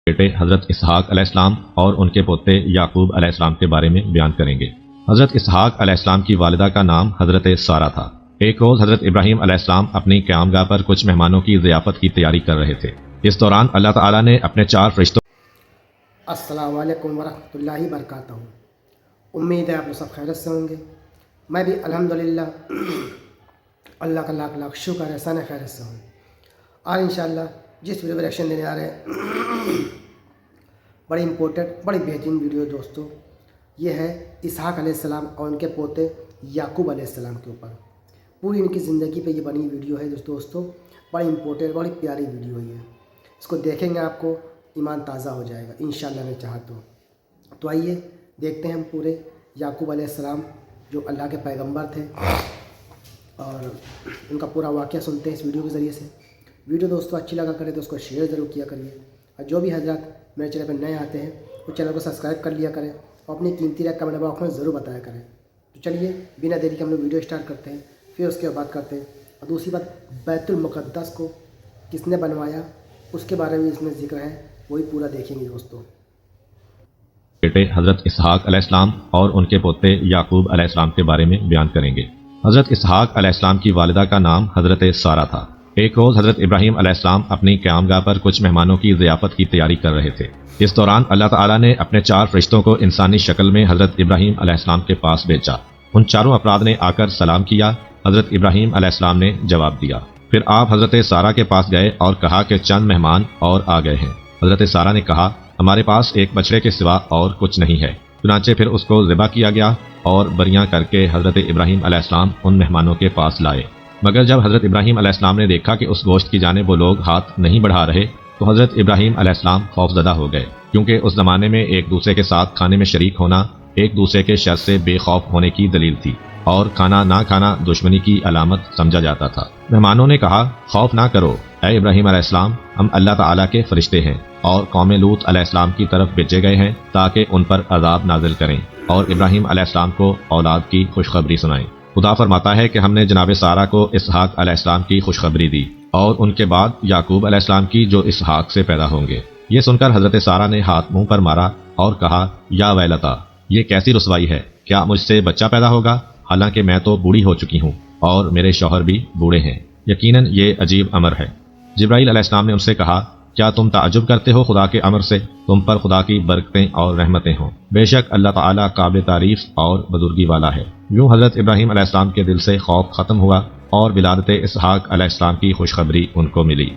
بیٹے حضرت اسحاق علیہ السلام اور ان کے پوتے یعقوب علیہ السلام کے بارے میں بیان کریں گے۔ حضرت اسحاق علیہ السلام کی والدہ کا نام حضرت سارہ تھا۔ ایک روز حضرت ابراہیم علیہ السلام اپنی قیام گاہ پر کچھ مہمانوں کی ضیافت کی تیاری کر رہے تھے۔ اس دوران اللہ تعالیٰ نے اپنے 4 فرشتوں السلام علیکم ورحمۃ اللہ وبرکاتہ۔ امید ہے آپ لوگ سب خیریت سے ہوں گے۔ میں بھی الحمدللہ اللہ کا لاکھ لاکھ شکر احسان خیریت سے ہوں۔ آج انشاءاللہ جس ویڈیو پر ریئیکشن دینے آ رہے ہیں بڑی امپورٹنٹ بڑی بہترین ویڈیو دوستو، یہ ہے اسحاق علیہ السلام اور ان کے پوتے یعقوب علیہ السلام کے اوپر۔ پوری ان کی زندگی پہ یہ بنی ویڈیو ہے دوستو، بڑی امپورٹنٹ بڑی پیاری ویڈیو ہے یہ۔ اس کو دیکھیں گے آپ کو ایمان تازہ ہو جائے گا انشاءاللہ میں چاہا تو آئیے دیکھتے ہیں ہم پورے یعقوب علیہ السلام جو اللہ کے پیغمبر تھے اور ان کا پورا واقعہ سنتے ہیں اس ویڈیو کے ذریعے سے۔ ویڈیو دوستو اچھی لگا کرے تو اس کو شیئر ضرور کیا کریے، اور جو بھی حضرات میرے چینل پہ نئے آتے ہیں وہ چینل کو سبسکرائب کر لیا کریں اور اپنی قیمتی رائے کمنٹ باکس میں ضرور بتایا کریں۔ تو چلیے بنا دیری کے ہم لوگ ویڈیو اسٹارٹ کرتے ہیں، پھر اس کے بعد کرتے ہیں۔ اور دوسری بات، بیت المقدس کو کس نے بنوایا اس کے بارے میں اس میں ذکر ہے، وہی پورا دیکھیں گے دوستو۔ بیٹے حضرت اسحاق علیہ السلام اور ان کے پوتے یعقوب علیہ السلام کے بارے میں بیان کریں گے۔ حضرت اسحاق علیہ السلام کی والدہ کا نام حضرت سارہ تھا۔ ایک روز حضرت ابراہیم علیہ السلام اپنی قیام گاہ پر کچھ مہمانوں کی ضیافت کی تیاری کر رہے تھے۔ اس دوران اللہ تعالیٰ نے اپنے 4 فرشتوں کو انسانی شکل میں حضرت ابراہیم علیہ السلام کے پاس بھیجا۔ ان چاروں افراد نے آ کر سلام کیا۔ حضرت ابراہیم علیہ السلام نے جواب دیا۔ پھر آپ حضرت سارہ کے پاس گئے اور کہا کہ چند مہمان اور آ گئے ہیں۔ حضرت سارہ نے کہا ہمارے پاس ایک بچڑے کے سوا اور کچھ نہیں ہے۔ چنانچہ پھر اس کو ذبح کیا گیا اور بریاں کر کے حضرت ابراہیم علیہ السلام ان مہمانوں کے پاس لائے۔ مگر جب حضرت ابراہیم علیہ السلام نے دیکھا کہ اس گوشت کی جانب وہ لوگ ہاتھ نہیں بڑھا رہے تو حضرت ابراہیم علیہ السلام خوفزدہ ہو گئے، کیونکہ اس زمانے میں ایک دوسرے کے ساتھ کھانے میں شریک ہونا ایک دوسرے کے شر سے بے خوف ہونے کی دلیل تھی، اور کھانا نہ کھانا دشمنی کی علامت سمجھا جاتا تھا۔ مہمانوں نے کہا خوف نہ کرو اے ابراہیم علیہ السلام، ہم اللہ تعالیٰ کے فرشتے ہیں اور قوم لوط علیہ السلام کی طرف بھیجے گئے ہیں تاکہ ان پر عذاب نازل کریں اور ابراہیم علیہ السلام کو اولاد کی خوشخبری سنائیں۔ خدا فرماتا ہے کہ ہم نے جناب سارہ کو اسحاق علیہ السلام کی خوشخبری دی اور ان کے بعد یعقوب علیہ السلام کی جو اسحاق سے پیدا ہوں گے۔ یہ سن کر حضرت سارہ نے ہاتھ منہ پر مارا اور کہا یا ویلتا، یہ کیسی رسوائی ہے، کیا مجھ سے بچہ پیدا ہوگا، حالانکہ میں تو بوڑھی ہو چکی ہوں اور میرے شوہر بھی بوڑھے ہیں۔ یقیناً یہ عجیب امر ہے۔ جبرائیل علیہ السلام نے ان سے کہا کیا تم تعجب کرتے ہو خدا کے امر سے؟ تم پر خدا کی برکتیں اور رحمتیں ہوں، بے شک اللہ تعالیٰ قابل تعریف اور بزرگی والا ہے۔ یوں حضرت ابراہیم علیہ السلام کے دل سے خوف ختم ہوا اور ولادت اسحاق علیہ السلام کی خوشخبری ان کو ملی۔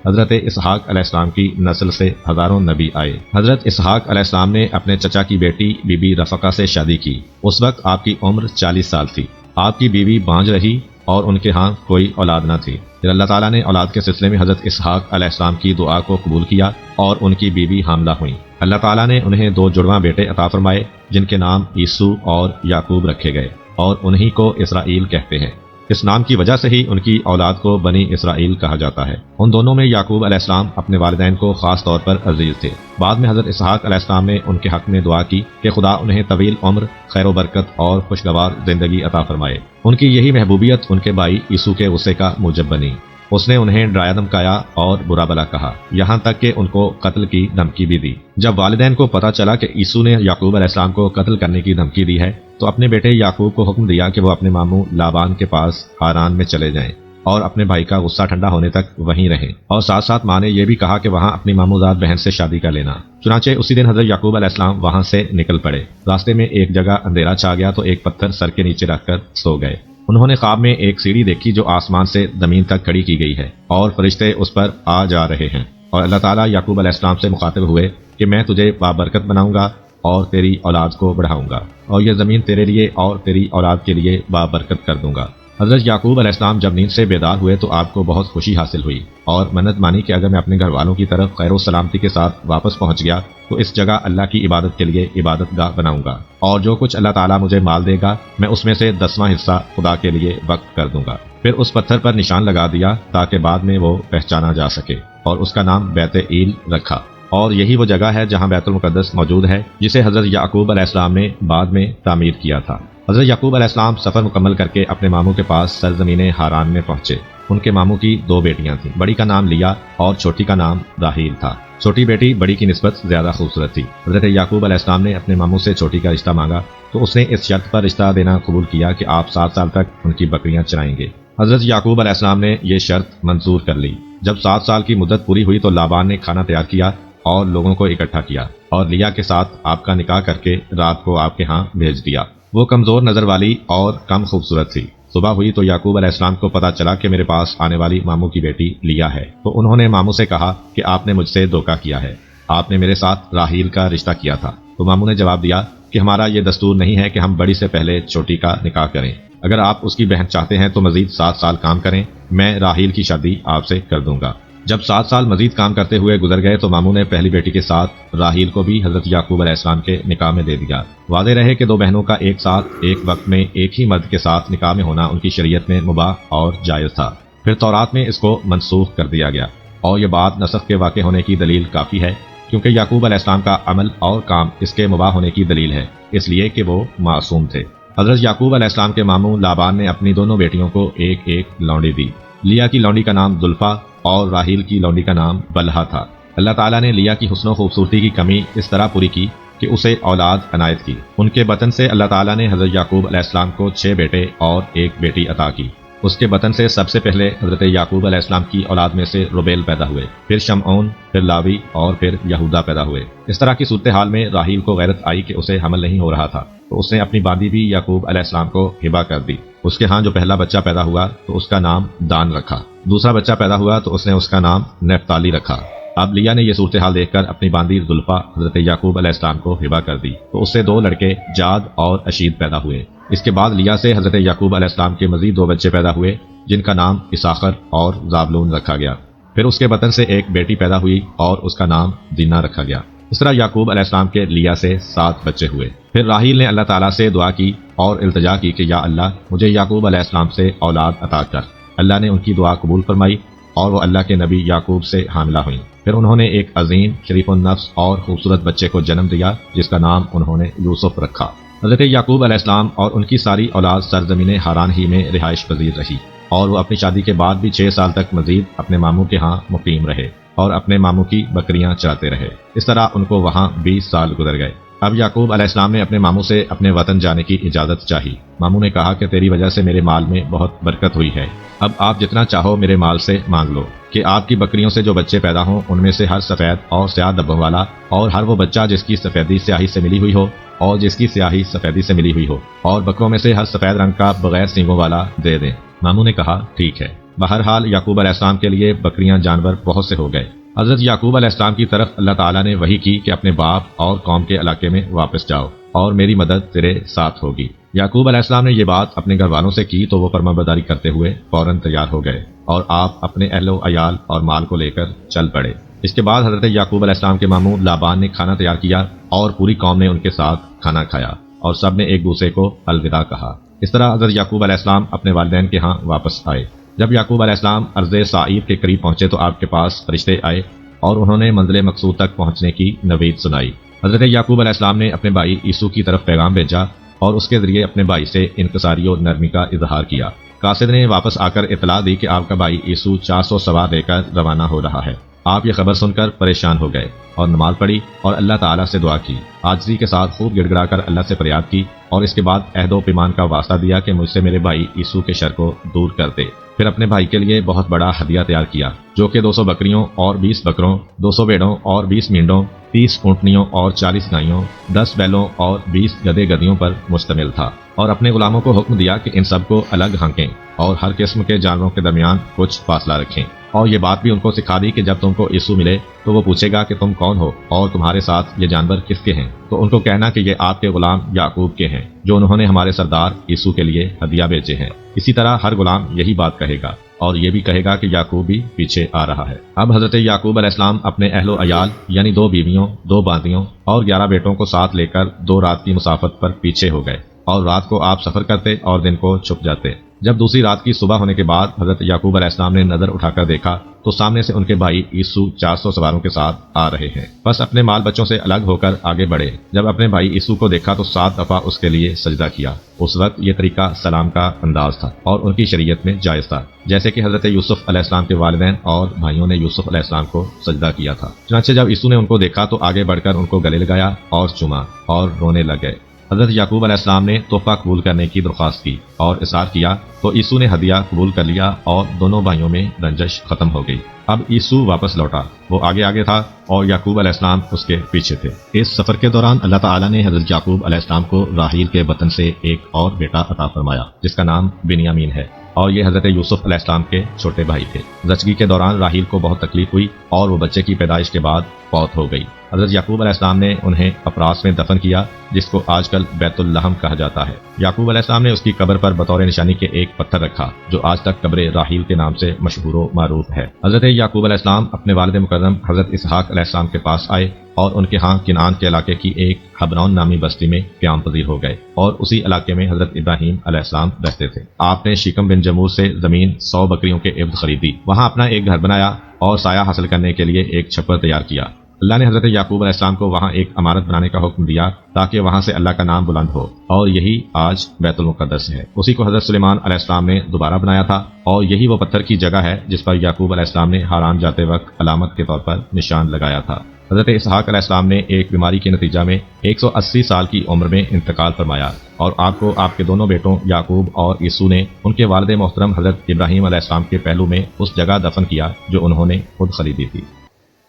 حضرت اسحاق علیہ السلام کی نسل سے ہزاروں نبی آئے۔ حضرت اسحاق علیہ السلام نے اپنے چچا کی بیٹی بی بی رفقہ سے شادی کی۔ اس وقت آپ کی عمر 40 سال تھی۔ آپ کی بیوی بانجھ رہی اور ان کے ہاں کوئی اولاد نہ تھی۔ پھر اللہ تعالیٰ نے اولاد کے سلسلے میں حضرت اسحاق علیہ السلام کی دعا کو قبول کیا اور ان کی بیوی حاملہ ہوئیں۔ اللہ تعالیٰ نے انہیں 2 جڑواں بیٹے عطا فرمائے جن کے نام یسوع اور یعقوب رکھے گئے، اور انہی کو اسرائیل کہتے ہیں۔ اس نام کی وجہ سے ہی ان کی اولاد کو بنی اسرائیل کہا جاتا ہے۔ ان دونوں میں یعقوب علیہ السلام اپنے والدین کو خاص طور پر عزیز تھے۔ بعد میں حضرت اسحاق علیہ السلام نے ان کے حق میں دعا کی کہ خدا انہیں طویل عمر، خیر و برکت اور خوشگوار زندگی عطا فرمائے۔ ان کی یہی محبوبیت ان کے بھائی یسوع کے غصے کا موجب بنی۔ اس نے انہیں ڈرایا دھمکایا اور برا بھلا کہا، یہاں تک کہ ان کو قتل کی دھمکی بھی دی۔ جب والدین کو پتہ چلا کہ یسوع نے یعقوب علیہ السلام کو قتل کرنے کی دھمکی دی ہے تو اپنے بیٹے یعقوب کو حکم دیا کہ وہ اپنے ماموں لابان کے پاس ہاران میں چلے جائیں اور اپنے بھائی کا غصہ ٹھنڈا ہونے تک وہیں رہیں، اور ساتھ ساتھ ماں نے یہ بھی کہا کہ وہاں اپنی ماموزاد بہن سے شادی کر لینا۔ چنانچہ اسی دن حضرت یعقوب علیہ السلام وہاں سے نکل پڑے۔ راستے میں ایک جگہ اندھیرا چھا گیا تو ایک پتھر سر کے نیچے رکھ کر سو گئے۔ انہوں نے خواب میں ایک سیڑھی دیکھی جو آسمان سے زمین تک کھڑی کی گئی ہے اور فرشتے اس پر آ جا رہے ہیں، اور اللہ تعالیٰ یعقوب علیہ السلام سے مخاطب ہوئے کہ میں تجھے بابرکت بناؤں گا اور تیری اولاد کو بڑھاؤں گا، اور یہ زمین تیرے لیے اور تیری اولاد کے لیے بابرکت کر دوں گا۔ حضرت یعقوب علیہ السلام جب نیند سے بیدار ہوئے تو آپ کو بہت خوشی حاصل ہوئی اور منت مانی کہ اگر میں اپنے گھر والوں کی طرف خیر و سلامتی کے ساتھ واپس پہنچ گیا تو اس جگہ اللہ کی عبادت کے لیے عبادت گاہ بناؤں گا، اور جو کچھ اللہ تعالیٰ مجھے مال دے گا میں اس میں سے 10واں حصہ خدا کے لیے وقف کر دوں گا۔ پھر اس پتھر پر نشان لگا دیا تاکہ بعد میں وہ پہچانا جا سکے، اور اس کا نام بیت ایل رکھا، اور یہی وہ جگہ ہے جہاں بیت المقدس موجود ہے جسے حضرت یعقوب علیہ السلام نے بعد میں تعمیر کیا تھا۔ حضرت یعقوب علیہ السلام سفر مکمل کر کے اپنے ماموں کے پاس سرزمین ہاران میں پہنچے۔ ان کے ماموں کی 2 بیٹیاں تھیں، بڑی کا نام لیا اور چھوٹی کا نام راحیل تھا۔ چھوٹی بیٹی بڑی کی نسبت زیادہ خوبصورت تھی۔ حضرت یعقوب علیہ السلام نے اپنے ماموں سے چھوٹی کا رشتہ مانگا تو اس نے اس شرط پر رشتہ دینا قبول کیا کہ آپ 7 سال تک ان کی بکریاں چرائیں گے۔ حضرت یعقوب علیہ السلام نے یہ شرط منظور کر لی۔ جب 7 سال کی مدت پوری ہوئی تو لابان نے کھانا تیار کیا اور لوگوں کو اکٹھا کیا اور لیا کے ساتھ آپ کا نکاح کر کے رات کو آپ کے ہاں بھیج دیا۔ وہ کمزور نظر والی اور کم خوبصورت تھی۔ صبح ہوئی تو یعقوب علیہ السلام کو پتا چلا کہ میرے پاس آنے والی ماموں کی بیٹی لیا ہے، تو انہوں نے ماموں سے کہا کہ آپ نے مجھ سے دھوکہ کیا ہے، آپ نے میرے ساتھ راحیل کا رشتہ کیا تھا۔ تو ماموں نے جواب دیا کہ ہمارا یہ دستور نہیں ہے کہ ہم بڑی سے پہلے چھوٹی کا نکاح کریں، اگر آپ اس کی بہن چاہتے ہیں تو مزید 7 سال کام کریں، میں راحیل کی شادی آپ سے کر دوں گا۔ جب 7 سال مزید کام کرتے ہوئے گزر گئے تو ماموں نے پہلی بیٹی کے ساتھ راحیل کو بھی حضرت یعقوب علیہ السلام کے نکاح میں دے دیا۔ واضح رہے کہ 2 بہنوں کا ایک ساتھ ایک وقت میں ایک ہی مرد کے ساتھ نکاح میں ہونا ان کی شریعت میں مباح اور جائز تھا۔ پھر تورات میں اس کو منسوخ کر دیا گیا، اور یہ بات نسخ کے واقع ہونے کی دلیل کافی ہے، کیونکہ یعقوب علیہ السلام کا عمل اور کام اس کے مباح ہونے کی دلیل ہے، اس لیے کہ وہ معصوم تھے۔ حضرت یعقوب علیہ السلام کے ماموں لابان نے اپنی دونوں بیٹیوں کو ایک ایک لونڈی دی۔ لیا کی لونڈی کا نام زلفا اور راحیل کی لونڈی کا نام بلہا تھا۔ اللہ تعالیٰ نے لیا کی حسن و خوبصورتی کی کمی اس طرح پوری کی کہ اسے اولاد عنایت کی۔ ان کے بطن سے اللہ تعالیٰ نے حضرت یعقوب علیہ السلام کو 6 بیٹے اور 1 بیٹی عطا کی۔ اس کے بطن سے سب سے پہلے حضرت یعقوب علیہ السلام کی اولاد میں سے روبیل پیدا ہوئے، پھر شمعون، پھر لاوی اور پھر یہودا پیدا ہوئے۔ اس طرح کی صورتحال میں راحیل کو غیرت آئی کہ اسے حمل نہیں ہو رہا تھا، تو اس نے اپنی باندی بھی یعقوب علیہ السلام کو ہبہ کر دی۔ اس کے ہاں جو پہلا بچہ پیدا ہوا تو اس کا نام دان رکھا، دوسرا بچہ پیدا ہوا تو اس نے اس کا نام نفتالی رکھا۔ اب لیا نے یہ صورتحال دیکھ کر اپنی باندی زلفا حضرت یعقوب علیہ السلام کو ہبہ کر دی، تو اس سے 2 لڑکے جاد اور اشید پیدا ہوئے۔ اس کے بعد لیا سے حضرت یعقوب علیہ السلام کے مزید 2 بچے پیدا ہوئے، جن کا نام اساخر اور زابلون رکھا گیا۔ پھر اس کے بطن سے 1 بیٹی پیدا ہوئی اور اس کا نام دینا رکھا گیا۔ اس طرح یعقوب علیہ السلام کے لیا سے 7 بچے ہوئے۔ پھر راحیل نے اللہ تعالیٰ سے دعا کی اور التجا کی کہ یا اللہ مجھے یعقوب علیہ السلام سے اولاد عطا کر۔ اللہ نے ان کی دعا قبول فرمائی اور وہ اللہ کے نبی یعقوب سے حاملہ ہوئیں۔ پھر انہوں نے ایک عظیم، شریف النفس اور خوبصورت بچے کو جنم دیا جس کا نام انہوں نے یوسف رکھا۔ حضرت یعقوب علیہ السلام اور ان کی ساری اولاد سرزمین حاران ہی میں رہائش پذیر رہی، اور وہ اپنی شادی کے بعد بھی 6 سال تک مزید اپنے ماموں کے ہاں مقیم رہے اور اپنے ماموں کی بکریاں چراتے رہے۔ اس طرح ان کو وہاں 20 سال گزر گئے۔ اب یعقوب علیہ السلام نے اپنے ماموں سے اپنے وطن جانے کی اجازت چاہی۔ ماموں نے کہا کہ تیری وجہ سے میرے مال میں بہت برکت ہوئی ہے، اب آپ جتنا چاہو میرے مال سے مانگ لو، کہ آپ کی بکریوں سے جو بچے پیدا ہوں ان میں سے ہر سفید اور سیاہ دبوں والا، اور ہر وہ بچہ جس کی سفیدی سیاہی سے ملی ہوئی ہو اور جس کی سیاہی سفیدی سے ملی ہوئی ہو، اور بکروں میں سے ہر سفید رنگ کا بغیر سینگوں والا دے دیں۔ ماموں نے کہا ٹھیک ہے۔ بہرحال یعقوب علیہ السلام کے لیے بکریاں جانور بہت سے ہو گئے۔ حضرت یعقوب علیہ السلام کی طرف اللہ تعالیٰ نے وحی کی کہ اپنے باپ اور قوم کے علاقے میں واپس جاؤ اور میری مدد تیرے ساتھ ہوگی۔ یعقوب علیہ السلام نے یہ بات اپنے گھر والوں سے کی تو وہ فرمانبرداری کرتے ہوئے فوراً تیار ہو گئے اور آپ اپنے اہل و عیال اور مال کو لے کر چل پڑے۔ اس کے بعد حضرت یعقوب علیہ السلام کے ماموں لابان نے کھانا تیار کیا اور پوری قوم نے ان کے ساتھ کھانا کھایا اور سب نے ایک دوسرے کو الوداع کہا۔ اس طرح حضرت یعقوب علیہ السلام اپنے والدین کے ہاں واپس آئے۔ جب یعقوب علیہ السلام ارض سعیر کے قریب پہنچے تو آپ کے پاس فرشتے آئے اور انہوں نے منزل مقصود تک پہنچنے کی نوید سنائی۔ حضرت یعقوب علیہ السلام نے اپنے بھائی عیسو کی طرف پیغام بھیجا اور اس کے ذریعے اپنے بھائی سے انکساری و نرمی کا اظہار کیا۔ قاصد نے واپس آ کر اطلاع دی کہ آپ کا بھائی عیسو 400 سوار لے کر روانہ ہو رہا ہے۔ آپ یہ خبر سن کر پریشان ہو گئے اور نماز پڑھی اور اللہ تعالیٰ سے دعا کی، عاجزی کے ساتھ خوب گڑ گڑا کر اللہ سے فریاد کی، اور اس کے بعد عہد و پیمان کا واسطہ دیا کہ مجھ سے میرے بھائی عیسو کے شر کو دور کر دے۔ پھر اپنے بھائی کے لیے بہت بڑا ہدیہ تیار کیا جو کہ 200 بکریوں اور 20 بکروں، 200 بھیڑوں اور 20 مینڈوں، 30 اونٹنیوں اور 40 گائیوں، 10 بیلوں اور 20 گدھے گدھیوں پر مشتمل تھا، اور اپنے غلاموں کو حکم دیا کہ ان سب کو الگ ہانکیں اور ہر قسم کے جانوروں کے درمیان کچھ فاصلہ رکھیں، اور یہ بات بھی ان کو سکھا دی کہ جب تم کو عیسو ملے تو وہ پوچھے گا کہ تم کون ہو اور تمہارے ساتھ یہ جانور کس کے ہیں، تو ان کو کہنا کہ یہ آپ کے غلام یعقوب کے ہیں جو انہوں نے ہمارے سردار عیسو کے لیے ہدیہ بیچے ہیں۔ اسی طرح ہر غلام یہی بات کہے گا اور یہ بھی کہے گا کہ یعقوب بھی پیچھے آ رہا ہے۔ اب حضرت یعقوب علیہ السلام اپنے اہل و عیال یعنی 2 بیویوں، 2 باندیوں اور 11 بیٹوں کو ساتھ لے کر 2 رات کی مسافت پر پیچھے ہو گئے، اور رات کو آپ سفر کرتے اور دن کو چھپ جاتے۔ جب دوسری رات کی صبح ہونے کے بعد حضرت یعقوب علیہ السلام نے نظر اٹھا کر دیکھا تو سامنے سے ان کے بھائی عیسو 400 سواروں کے ساتھ آ رہے ہیں۔ بس اپنے مال بچوں سے الگ ہو کر آگے بڑھے۔ جب اپنے بھائی عیسو کو دیکھا تو 7 دفعہ اس کے لیے سجدہ کیا۔ اس وقت یہ طریقہ سلام کا انداز تھا اور ان کی شریعت میں جائز تھا، جیسے کہ حضرت یوسف علیہ السلام کے والدین اور بھائیوں نے یوسف علیہ السلام کو سجدہ کیا تھا۔ چنانچہ جب عیسو نے ان کو دیکھا تو آگے بڑھ کر ان کو گلے لگایا اور چوما اور رونے لگ گئے۔ حضرت یعقوب علیہ السلام نے تحفہ قبول کرنے کی درخواست کی اور اصرار کیا تو عیسو نے ہدیہ قبول کر لیا اور دونوں بھائیوں میں رنجش ختم ہو گئی۔ اب عیسو واپس لوٹا، وہ آگے تھا اور یعقوب علیہ السلام اس کے پیچھے تھے۔ اس سفر کے دوران اللہ تعالیٰ نے حضرت یعقوب علیہ السلام کو راحیل کے بطن سے ایک اور بیٹا عطا فرمایا جس کا نام بنیامین ہے، اور یہ حضرت یوسف علیہ السلام کے چھوٹے بھائی تھے۔ زچگی کے دوران راحیل کو بہت تکلیف ہوئی اور وہ بچے کی پیدائش کے بعد فوت ہو گئی۔ حضرت یعقوب علیہ السلام نے انہیں اپراس میں دفن کیا جس کو آج کل بیت اللحم کہا جاتا ہے۔ یعقوب علیہ السلام نے اس کی قبر پر بطور نشانی کے ایک پتھر رکھا جو آج تک قبر راحیل کے نام سے مشہور و معروف ہے۔ حضرت یعقوب علیہ السلام اپنے والد مکرم حضرت اسحاق علیہ السلام کے پاس آئے اور ان کے ہاں کنعان کے علاقے کی ایک حبرون نامی بستی میں قیام پذیر ہو گئے، اور اسی علاقے میں حضرت ابراہیم علیہ السلام رہتے تھے۔ آپ نے شیکم بن جمور سے زمین 100 بکریوں کے عوض خریدی، وہاں اپنا ایک گھر بنایا اور سایہ حاصل کرنے کے لیے ایک چھپر تیار کیا۔ اللہ نے حضرت یعقوب علیہ السلام کو وہاں ایک عمارت بنانے کا حکم دیا تاکہ وہاں سے اللہ کا نام بلند ہو، اور یہی آج بیت المقدس ہے۔ اسی کو حضرت سلیمان علیہ السلام نے دوبارہ بنایا تھا، اور یہی وہ پتھر کی جگہ ہے جس پر یعقوب علیہ السلام نے حاران جاتے وقت علامت کے طور پر نشان لگایا تھا۔ حضرت اسحاق علیہ السلام نے ایک بیماری کے نتیجہ میں 180 سال کی عمر میں انتقال فرمایا، اور آپ کو آپ کے دونوں بیٹوں یعقوب اور عیسو نے ان کے والد محترم حضرت ابراہیم علیہ السلام کے پہلو میں اس جگہ دفن کیا جو انہوں نے خود خریدی تھی۔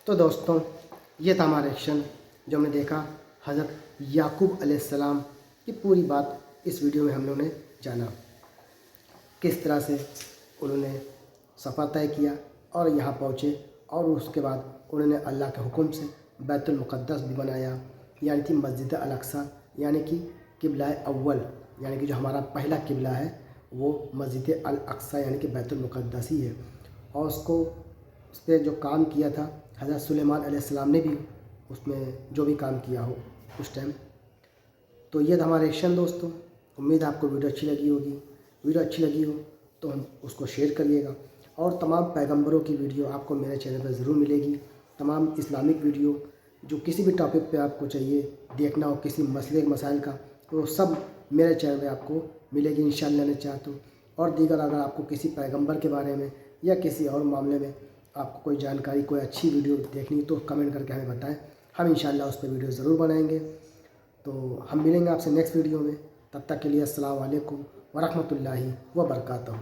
تو دوستوں، یہ تھا ہمارا ایکشن جو ہم نے دیکھا حضرت یعقوب علیہ السلام کی پوری بات اس ویڈیو میں ہم لوگوں نے جانا، کس طرح سے انہوں نے سفر طے کیا اور یہاں پہنچے، اور اس کے بعد انہوں نے اللہ کے حکم سے بیت المقدس بھی بنایا، یعنی کہ مسجد الاقصی، یعنی کہ قبلہ اول، یعنی کہ جو ہمارا پہلا قبلہ ہے وہ مسجد الاقصی یعنی کہ بیت المقدس ہی ہے، اور اس پہ جو کام کیا تھا حضرت سلیمان علیہ السلام نے بھی اس میں جو بھی کام کیا ہو اس ٹائم۔ تو یہ تھا ہمارا ایکشن دوستوں۔ امید ہے آپ کو ویڈیو اچھی لگی ہوگی۔ ویڈیو اچھی لگی ہو تو ہم اس کو شیئر کریے گا، اور تمام پیغمبروں کی ویڈیو آپ کو میرے چینل پر ضرور ملے گی۔ تمام اسلامک ویڈیو جو کسی بھی ٹاپک پہ آپ کو چاہیے دیکھنا ہو، کسی مسئلے مسائل کا، تو سب میرے چینل پہ آپ کو ملے گی انشاءاللہ نے چاہا تو۔ اور دیگر اگر آپ کو کسی پیغمبر کے بارے میں یا کسی اور معاملے میں آپ کو کوئی جانکاری، کوئی اچھی ویڈیو دیکھنی تو کمنٹ کر کے ہمیں بتائیں، ہم انشاءاللہ اس پہ ویڈیو ضرور بنائیں گے۔ تو ہم ملیں گے آپ سے نیکسٹ ویڈیو میں، تب تک کے لیے السلام علیکم ورحمۃ اللہ وبرکاتہ۔